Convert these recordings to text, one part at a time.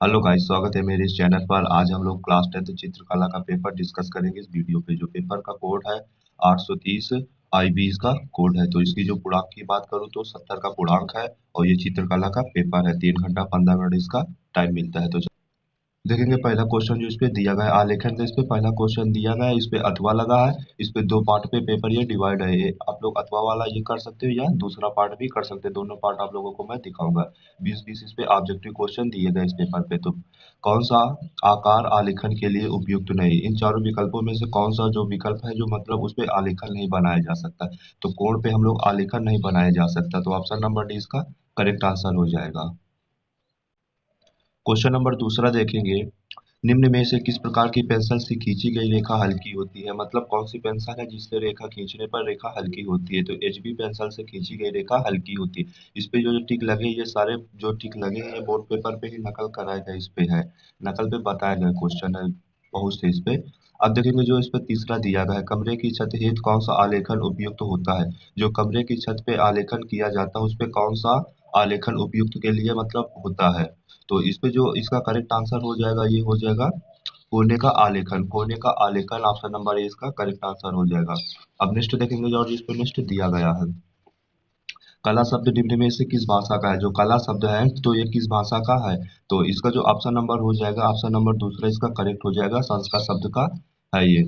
Hello guys, स्वागत है मेरे इस चैनल पर। आज हम लोग क्लास 10th चित्रकला का पेपर डिस्कस करेंगे इस वीडियो पे। जो पेपर का कोड है 830 IB इसका कोड है। तो इसकी जो पूर्णांक की बात करूँ तो 70 का पूर्णांक है और ये चित्रकला का पेपर है। 3 घंटा 15 मिनट इसका टाइम मिलता है। तो देखेंगे पहला क्वेश्चन जो इस पे दिया गया है आलेखन का। इस पे पहला क्वेश्चन दिया गया है, इस पे अथवा लगा है। इस पे दो पार्ट पे पेपर ये डिवाइड है। ये आप लोग अथवा वाला ये कर सकते हो या दूसरा पार्ट भी कर सकते हैं। दोनों पार्ट आप लोगों को मैं दिखाऊंगा। 20-20 इस पे ऑब्जेक्टिव क्वेश्चन दिए गए इस पेपर पे। तो कौन सा आकार आलेखन के लिए उपयुक्त नहीं? इन चारों विकल्पों में से कौन सा जो विकल्प है जो मतलब उस पे आलेखन नहीं बनाया जा सकता? तो कोण पे हम लोग आलेखन नहीं बनाया जा सकता, तो ऑप्शन नंबर डी इसका करेक्ट आंसर हो जाएगा। क्वेश्चन नंबर दूसरा देखेंगे। निम्न में से किस प्रकार की पेंसिल से खींची गई रेखा हल्की होती है? मतलब कौन सी पेंसिल है जिससे रेखा खींचने पर रेखा हल्की होती है? तो HB पेंसिल से खींची गई रेखा हल्की होती है। इस पे जो जो टिक लगे, ये सारे जो टिक लगे हैं ये बोर्ड पेपर पे ही नकल कराए गए इस पे है। नकल पे बताए गए क्वेश्चन है बहुत से इस पे। अब देखेंगे जो इस पे तीसरा दिया गया है, कमरे की छत हेतु कौन सा आलेखन उपयुक्त होता है? जो कमरे की छत पे आलेखन किया जाता है उस पे कौन सा आलेखन उपयुक्त के लिए मतलब होता है? तो इस पे जो इसका करेक्ट आंसर हो जाएगा ये हो जाएगा कोने का आलेखन। कोने का आलेखन ऑप्शन नंबर ए इसका करेक्ट आंसर हो जाएगा। अब नेक्स्ट देखेंगे जो इस पे नेक्स्ट दिया गया है, कला शब्द निम्न में से किस भाषा का है? जो कला शब्द है तो ये किस भाषा का है? तो इसका जो ऑप्शन नंबर हो जाएगा, ऑप्शन नंबर दूसरा इसका करेक्ट हो जाएगा, संस्कृत शब्द का है ये।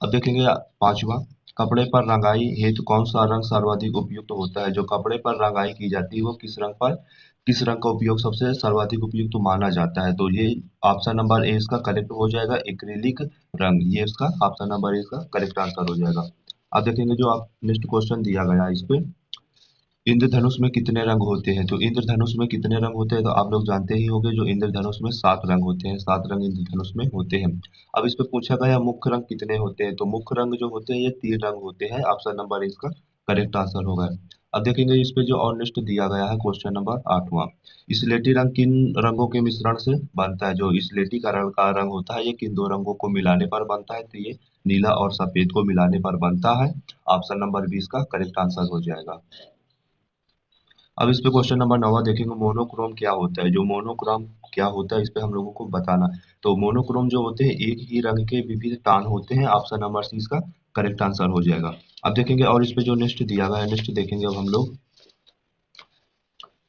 अब देखेंगे पांचवा, कपड़े पर रंगाई हेतु कौन सा रंग सर्वाधिक उपयुक्त होता है? जो कपड़े पर रंगाई की जाती है वो किस रंग का उपयोग सबसे सर्वाधिक उपयुक्त माना जाता है? तो ये ऑप्शन नंबर ए इसका करेक्ट हो जाएगा, एक्रिलिक रंग। ये इसका ऑप्शन नंबर ए इसका करेक्ट आंसर हो जाएगा। अब देखेंगे जो आप नेक्स्ट क्वेश्चन दिया गया है इस पे, इंद्रधनुष में कितने रंग होते हैं? तो इंद्रधनुष में कितने रंग होते हैं तो आप लोग जानते ही होंगे, जो इंद्रधनुष में 7 रंग होते हैं। 7 रंग इंद्रधनुष में होते हैं। अब इस पे पूछा गया मुख्य रंग कितने होते हैं? तो मुख्य रंग जो होते हैं ये 3 रंग होते हैं। ऑप्शन नंबर इसका करेक्ट आंसर होगा। अब देखेंगे इस पे जो और लिस्ट दिया गया है क्वेश्चन नंबर 8वां, स्लेटी रंग किन रंगों के मिश्रण से बनता है? जो स्लेटी का रंग होता है ये किन दो रंगों को मिलाने पर बनता है? तो ये नीला और सफेद को मिलाने पर बनता है। ऑप्शन नंबर 20 का करेक्ट आंसर हो जाएगा। अब इस पे क्वेश्चन नंबर 9 देखेंगे, मोनोक्रोम क्या होता है? जो मोनोक्रोम क्या होता है इस पे हम लोगों को बताना है। तो मोनोक्रोम जो होते हैं एक ही रंग के विविध टॉन होते हैं। ऑप्शन नंबर सी इसका करेक्ट आंसर हो जाएगा। अब देखेंगे और इस पे जो नेक्स्ट दिया गया है, नेक्स्ट देखेंगे अब हम लोग,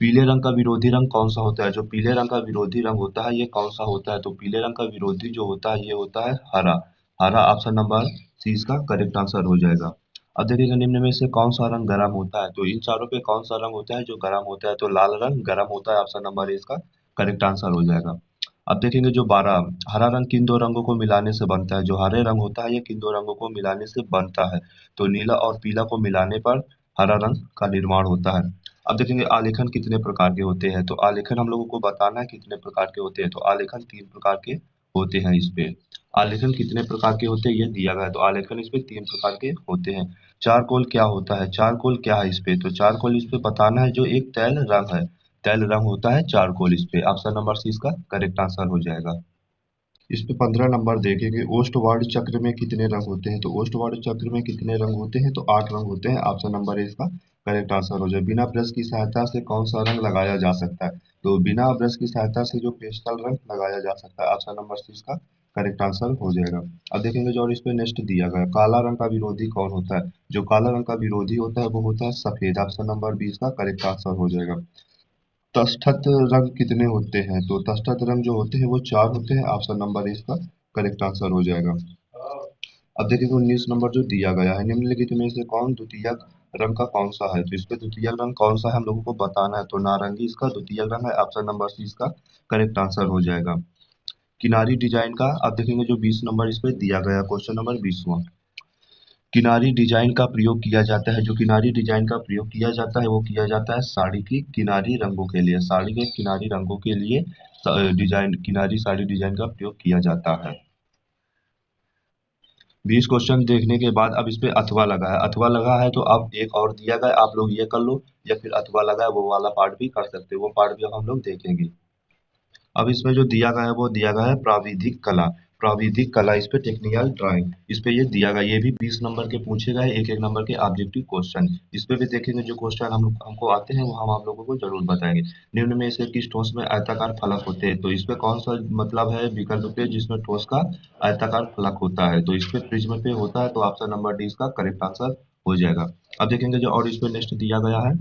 पीले रंग का विरोधी रंग कौन सा होता है? जो पीले रंग का विरोधी रंग होता है ये कौन सा होता है? तो पीले रंग का विरोधी जो होता है ये होता है हरा। हरा ऑप्शन नंबर सी इसका करेक्ट आंसर हो जाएगा। अब देखिएगा निम्न में से कौन सा रंग गर्म होता है? तो इन चारों पे कौन सा रंग होता है जो गर्म होता है? तो लाल रंग गर्म होता है। ऑप्शन नंबर ए इसका करेक्ट आंसर हो जाएगा। अब देखेंगे जो 12, हरा रंग किन दो रंगों को मिलाने से बनता है? जो हरे रंग होता है ये किन दो रंगों को मिलाने से बनता है? तो नीला और पीला को मिलाने पर हरा रंग का निर्माण होता है। अब देखेंगे आलेखन कितने प्रकार के होते हैं? तो आलेखन हम लोगों को बताना है कितने प्रकार के होते हैं। तो आलेखन 3 प्रकार के होते हैं इस पे। आलेखन कितने प्रकार के होते हैं ये दिया गया है। तो आलेखन इस पे 3 प्रकार के होते हैं। चारकोल क्या होता है? चारकोल क्या है इस पे? तो चारकोल इस पे बताना है, जो एक तैल रंग है। तैल रंग होता है चारकोल इस पे। ऑप्शन नंबर सी इसका करेक्ट आंसर हो जाएगा। इस पे 15 नंबर देखेंगे, ओष्ठवार्ड चक्र में कितने रंग होते हैं? तो ओष्ठवार्ड चक्र में कितने रंग होते हैं? तो 8 रंग होते हैं। ऑप्शन नंबर है इसका करेक्ट आंसर हो जाए। बिना ब्रश की सहायता से कौन सा रंग लगाया जा सकता है? तो बिना ब्रश की सहायता से जो पेस्टल रंग लगाया जा सकता है। ऑप्शन नंबर सी इसका करेक्ट आंसर हो जाएगा। अब देखेंगे जो और इस पे नेक्स्ट दिया गया है, काला रंग का विरोधी कौन होता है? जो काला रंग का विरोधी होता है वो होता है सफेद। ऑप्शन नंबर 20 का करेक्ट आंसर हो जाएगा। तटस्थ रंग कितने होते हैं? तो तटस्थ रंग जो होते हैं वो 4 होते हैं। ऑप्शन नंबर इसका करेक्ट आंसर हो जाएगा। अब देखिए 19 नंबर जो दिया गया है, निम्नलिखित में से कौन द्वितीयक रंग का कौन सा है? तो इस पे द्वितीयक रंग कौन सा है हम लोगों को बताना है। तो नारंगी इसका द्वितीयक रंग है। ऑप्शन नंबर सी इसका करेक्ट आंसर हो जाएगा। किनारी डिजाइन का अब देखेंगे जो 20 नंबर इस पे दिया गया, क्वेश्चन नंबर 20वां, किनारी डिजाइन का प्रयोग किया जाता है। जो किनारी डिजाइन का प्रयोग किया जाता है वो किया जाता है साड़ी की किनारी रंगों के लिए। साड़ी के किनारी रंगों के लिए डिजाइन किनारी साड़ी डिजाइन का प्रयोग किया जाता है। 20 क्वेश्चन देखने के बाद अब इस पे अथवा लगा है। अथवा लगा है तो अब एक और दिया गया है, आप लोग ये कर लो, या फिर अथवा लगा है वो वाला पार्ट भी कर सकते हो। वो पार्ट भी अब हम लोग देखेंगे। अब इसमें जो दिया गया है वो दिया गया है प्राविधिक कला। प्राविधिक कला, इस पे टेक्निकल ड्राइंग, इस पे ये दिया गया, ये भी 20 नंबर के पूछे गए, एक एक नंबर के ऑब्जेक्टिव क्वेश्चन। इस पे भी देखेंगे जो क्वेश्चन हमको आते हैं वो हम आप लोगों को जरूर बताएंगे। निम्न में से किस ठोस में आयताकार फलक होते हैं? तो इस पे कौन सा मतलब है विकल्प पे जिसमें ठोस का आयताकार फलक होता है? तो इस पे प्रिज्म पे होता है, तो ऑप्शन नंबर डी इसका करेक्ट आंसर हो जाएगा। अब देखेंगे जो और इस पे नेक्स्ट दिया गया है,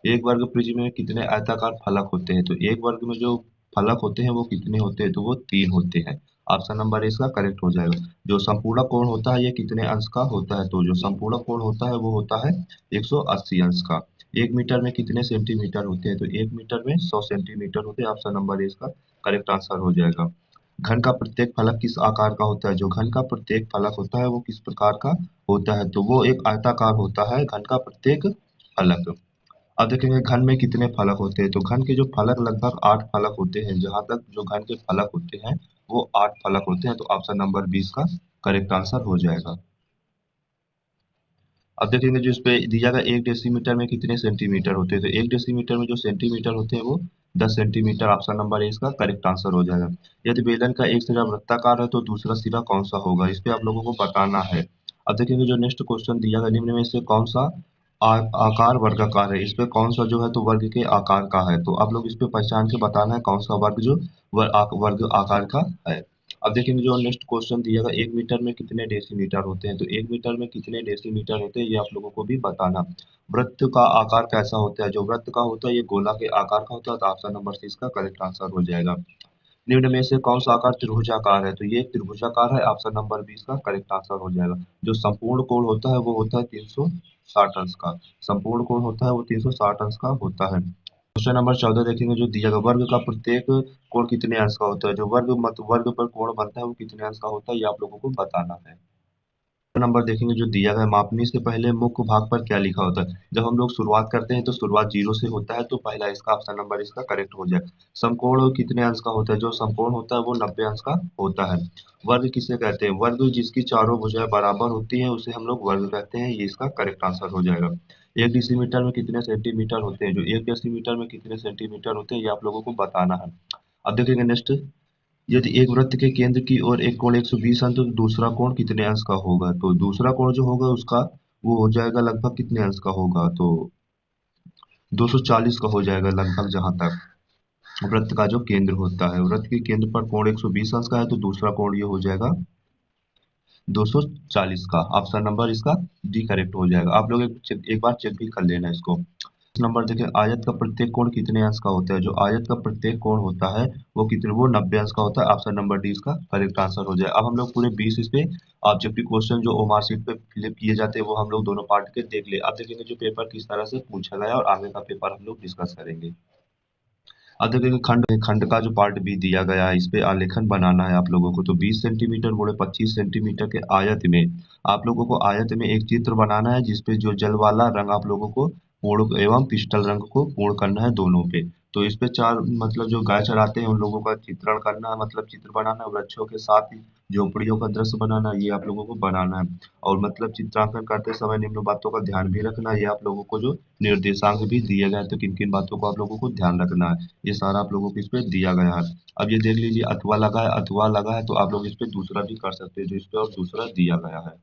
एक वर्ग प्रिज्म में कितने आयताकार फलक होते हैं? तो एक वर्ग में जो फलक होते हैं वो कितने होते हैं? तो वो 3 होते हैं। ऑप्शन नंबर इसका करेक्ट हो जाएगा। जो संपूर्ण कोण होता है ये कितने अंश का होता है? तो जो संपूर्ण कोण होता है वो होता है 180 अंश का। 1 मीटर में कितने सेंटीमीटर होते हैं? तो 1 मीटर में 100 सेंटीमीटर होते हैं। ऑप्शन नंबर इसका करेक्ट आंसर हो जाएगा। घन का प्रत्येक फलक किस आकार का होता है? जो घन का प्रत्येक फलक होता है वो किस प्रकार का होता है? तो वो एक आयताकार होता है घन का प्रत्येक फलक। अब देखेंगे घन में कितने फलक होते हैं? तो घन के जो फलक लगभग 8 फलक होते हैं। जहां तक जो घन के फलक होते हैं वो 8 फलक होते हैं। तो ऑप्शन नंबर 20 का करेक्ट आंसर हो जाएगा। अब देखेंगे जो इस पे दिया गया 1 डेसीमीटर में कितने सेंटीमीटर होते हैं? तो 1 डेसीमीटर में जो सेंटीमीटर होते हैं वो 10 सेंटीमीटर। ऑप्शन नंबर ए इसका करेक्ट आंसर हो जाएगा। यदि बेलन का एक सिरा वृत्ताकार है तो दूसरा सिरा कौन सा होगा? इस पे आप लोगों को बताना है। अब देखेंगे जो नेक्स्ट क्वेश्चन दिया गया निम्न में से कौन सा आकार वर्गाकार है? इस पे कौन सा जो है तो वर्ग के आकार का है? तो आप लोग इस पे पहचान के बताना है कौन सा वर्ग जो वर्ग आकार का है। अब देखेंगे जो नेक्स्ट क्वेश्चन दिया गया 1 मीटर में कितने डेसीमीटर होते हैं? तो 1 मीटर में कितने डेसीमीटर होते हैं ये आप लोगों को भी बताना। वृत्त का आकार कैसा होता है? जो वृत्त का होता है ये गोला के आकार का होता है। तो ऑप्शन नंबर सी इसका करेक्ट आंसर हो जाएगा। निम्न में से कौन सा आकार त्रिभुजाकार है? तो ये त्रिभुजाकार है। ऑप्शन नंबर 20 का करेक्ट आंसर हो जाएगा। जो संपूर्ण कोण होता है वो होता है 360 अंश का। संपूर्ण कोण होता है वो 360 अंश का होता है। क्वेश्चन नंबर 14 देखेंगे जो दिया गया वर्ग का प्रत्येक कोण कितने अंश का होता है? जो वर्ग पर कोण बनता है वो कितने अंश का होता है ये आप लोगों को बताना है। नंबर देखेंगे जो दिया गया मापनी से पहले मुख्य भाग पर क्या लिखा होता है? जब हम लोग शुरुआत करते हैं तो शुरुआत 0 से होता है, तो पहला इसका ऑप्शन नंबर इसका करेक्ट हो जाए। समकोण कितने अंश का होता है? जो समकोण होता है वो 90 अंश का होता है। वर्ग किसे कहते हैं? वर्ग जिसकी चारों भुजाएं बराबर होती है उसे हम लोग वर्ग कहते हैं। ये इसका करेक्ट आंसर हो जाएगा। 1 डेसीमीटर में कितने सेंटीमीटर होते हैं? जो 1 डेसीमीटर में कितने सेंटीमीटर होते हैं ये आप लोगों को बताना है। अब देखेंगे नेक्स्ट, यदि एक वृत्त के केंद्र की ओर एक कोण 120 अंश तो दूसरा कोण कितने अंश का होगा? तो दूसरा कोण जो होगा उसका वो हो जाएगा लगभग कितने अंश का होगा? तो 240 का हो जाएगा लगभग। जहां तक वृत्त का जो केंद्र होता है, वृत्त के केंद्र पर कोण 120 अंश का है तो दूसरा कोण ये हो जाएगा 240 का। ऑप्शन नंबर इसका डी करेक्ट हो जाएगा। आप लोग एक बार चेक भी कर लेना इसको। नंबर देखें, आयत का प्रत्येक कोण कितने अंश का होता है? जो आयत का प्रत्येक कोण होता है वो कितने, वो 90 अंश का होता है। ऑप्शन नंबर डी इसका करेक्ट आंसर हो जाए। अब हम लोग पूरे 20 इस पे ऑब्जेक्टिव क्वेश्चन जो ओमार शीट पे फिलअप किए जाते हैं वो हम लोग दोनों पार्ट के देख ले। अब देखेंगे जो पेपर किस तरह से पूछा गया और आगे का पेपर हम लोग डिस्कस करेंगे। अब देखेंगे खंड खंड का जो पार्ट भी दिया गया है इस पे आलेखन बनाना है आप लोगों को। तो 20 सेंटीमीटर गुणे 25 सेंटीमीटर के आयत में आप लोगों को आयत में एक चित्र बनाना है जिसपे जो जल वाला रंग आप लोगों को पूर्ण एवं पिस्टल रंग को पूर्ण करना है दोनों पे। तो इस पे चार मतलब जो गाय चराते हैं उन लोगों का चित्रण करना है, मतलब चित्र बनाना है। वृक्षों के साथ ही झोपड़ियों का दृश्य बनाना है, ये आप लोगों को बनाना है। और मतलब चित्रांकन करते समय निम्न बातों का ध्यान भी रखना है। ये आप लोगों को जो निर्देशांक भी दिए गए हैं तो किन किन बातों को आप लोगों को ध्यान रखना है ये सारा आप लोगों को इस पे दिया गया है। अब ये देख लीजिए अथवा लगा है, अथवा लगा है तो आप लोग इस पे दूसरा भी कर सकते हैं जो इस पे और दूसरा दिया गया है।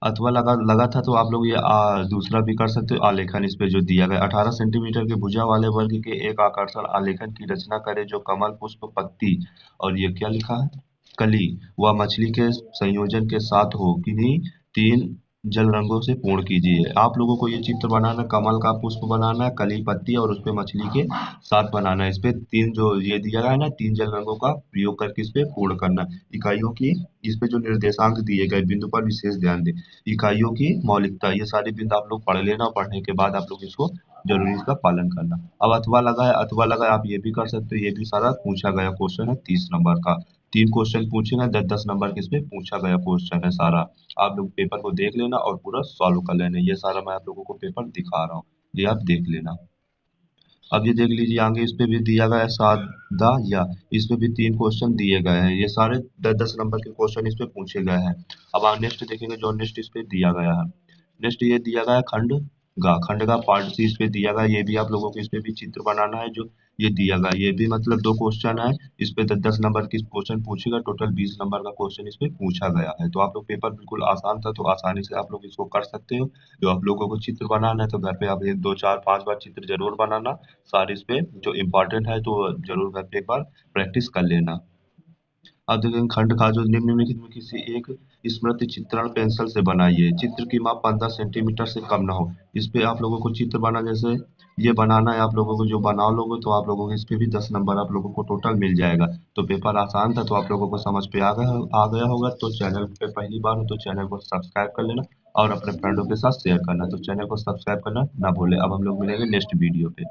अथवा लगा लगा था तो आप लोग ये दूसरा भी कर सकते हो आलेखन इस पे जो दिया गया 18 सेंटीमीटर की भुजा वाले वर्ग के एक आकर्षण आलेखन की रचना करे जो कमल पुष्प पत्ती और ये क्या लिखा है कली व मछली के संयोजन के साथ हो, किन्हीं 3 जल रंगों से पूर्ण कीजिए। आप लोगों को ये चित्र बनाना, कमल का पुष्प बनाना है, कली पत्ती और उस पे मछली के साथ बनाना है। इस पे 3 जो ये दिया गया है ना 3 जल रंगों का प्रयोग करके इस पे पूर्ण करना है। इकाइयों की इस पे जो निर्देशांक दिए गए बिंदु पर विशेष ध्यान दें। इकाइयों की मौलिकता, ये सारे बिंदु आप लोग पढ़ लेना और पढ़ने के बाद आप लोग इसको जरूरी इसका पालन करना। अब अथवा लगा है, अथवा लगा है आप ये भी कर सकते हो। ये भी सारा पूछा गया क्वेश्चन है 30 नंबर का। 3 क्वेश्चन पूछेगा, 10-10 नंबर के इसमें पूछा गया क्वेश्चन है सारा। आप लोग पेपर को देख लेना और पूरा सॉल्व कर लेना। ये सारा मैं आप लोगों को पेपर दिखा रहा हूँ, ये आप देख लेना। अब ये देख लीजिए आगे इस पे भी दिया गया है सादा या, इस पे भी 3 क्वेश्चन दिए गए हैं। ये सारे 10-10 नंबर के क्वेश्चन इस पे पूछे गए हैं। अब आप नेक्स्ट देखेंगे जो नेक्स्ट इस पे दिया गया है। नेक्स्ट ये दिया गया है खंड खंड का पार्ट सी इस पे दिया गया है। ये भी आप लोगों को इस पे भी चित्र बनाना है जो ये दिया गया, ये भी मतलब दो क्वेश्चन है। इस पे 10 10 नंबर की क्वेश्चन पूछेगा, टोटल 20 नंबर का क्वेश्चन इस पे पूछा गया है। तो आप लोग पेपर बिल्कुल आसान था, तो आसानी से आप लोग इसको कर सकते हो। जो आप लोगों को चित्र बनाना है तो घर पे आप 1 2 4 5 बार चित्र जरूर बनाना। सारे इस पे जो इम्पोर्टेंट है तो जरूर घर पे एक बार प्रैक्टिस कर लेना। अब देखें खंड का जो निम्नलिखित में किसी एक स्मृति चित्रण पेंसिल से बनाइए। चित्र की माप 15 सेंटीमीटर से कम ना हो। इस पे आप लोगों को चित्र बना, जैसे ये बनाना है आप लोगों को, जो बना लोगे तो आप लोगों को इस पे भी 10 नंबर आप लोगों को टोटल मिल जाएगा। तो पेपर आसान था, तो आप लोगों को समझ पे आ गया होगा। तो चैनल पे पहली बार हो तो चैनल को सब्सक्राइब कर लेना और अपने फ्रेंडों के साथ शेयर करना। तो चैनल को सब्सक्राइब करना ना भूले। अब हम लोग मिलेंगे नेक्स्ट वीडियो पे।